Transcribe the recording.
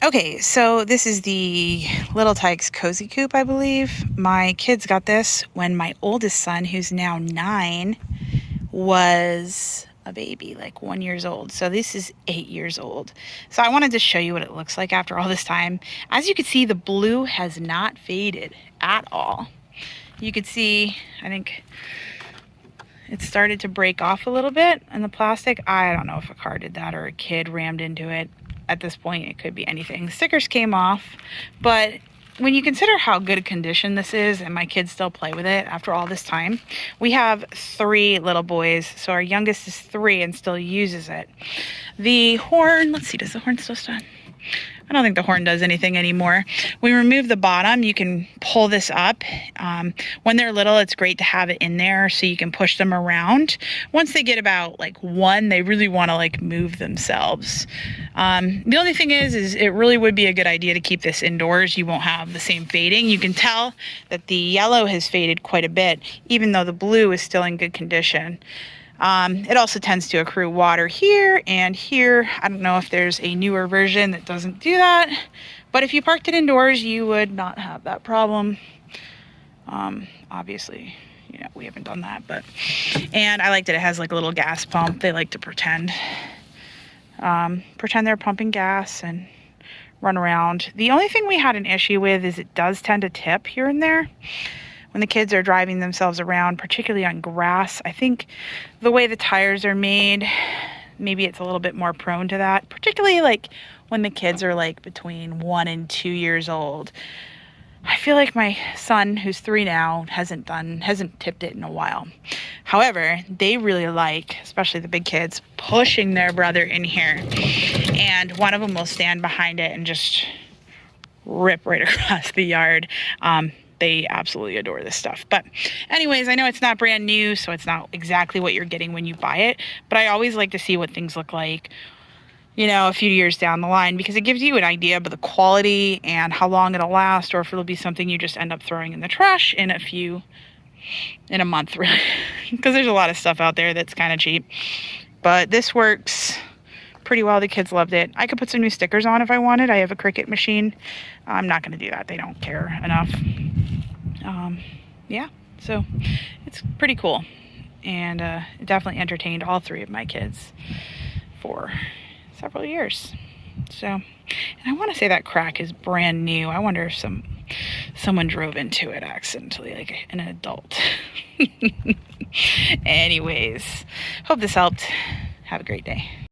Okay, so this is the Little Tikes Cozy Coupe, I believe. My kids got this when my oldest son, who's now 9, was a baby, like 1 year old. So this is 8 years old. So I wanted to show you what it looks like after all this time. As you can see, the blue has not faded at all. You could see, I think it started to break off a little bit in the plastic. I don't know if a car did that or a kid rammed into it. At this point, it could be anything. The stickers came off, but when you consider how good a condition this is, and my kids still play with it after all this time, we have 3 little boys, so our youngest is 3 and still uses it. The horn, let's see, does the horn still stand? I don't think the horn does anything anymore. We remove the bottom. You can pull this up. When they're little, it's great to have it in there so you can push them around. Once they get about like 1, they really want to like move themselves. The only thing is it really would be a good idea to keep this indoors. You won't have the same fading. You can tell that the yellow has faded quite a bit, even though the blue is still in good condition. It also tends to accrue water here and here. I don't know if there's a newer version that doesn't do that, but if you parked it indoors, you would not have that problem. Obviously, you know, we haven't done that, and I like that it has like a little gas pump. They like to pretend they're pumping gas and run around. The only thing we had an issue with is it does tend to tip here and there when the kids are driving themselves around, particularly on grass. I think the way the tires are made, maybe it's a little bit more prone to that, particularly like when the kids are like between 1 and 2 years old. I feel like my son, who's 3 now, hasn't tipped it in a while. However, they really like, especially the big kids, pushing their brother in here. And one of them will stand behind it and just rip right across the yard. They absolutely adore this stuff. But anyways, I know it's not brand new, so it's not exactly what you're getting when you buy it, but I always like to see what things look like, you know, a few years down the line, because it gives you an idea of the quality and how long it'll last, or if it'll be something you just end up throwing in the trash in a month, really. Because there's a lot of stuff out there that's kind of cheap. But this works pretty well. The kids loved it. I could put some new stickers on if I wanted. I have a Cricut machine. I'm not going to do that. They don't care enough. Yeah, so it's pretty cool, and it definitely entertained all 3 of my kids for several years. So, and I want to say that crack is brand new. I wonder if someone drove into it accidentally, like an adult. Anyways, hope this helped. Have a great day.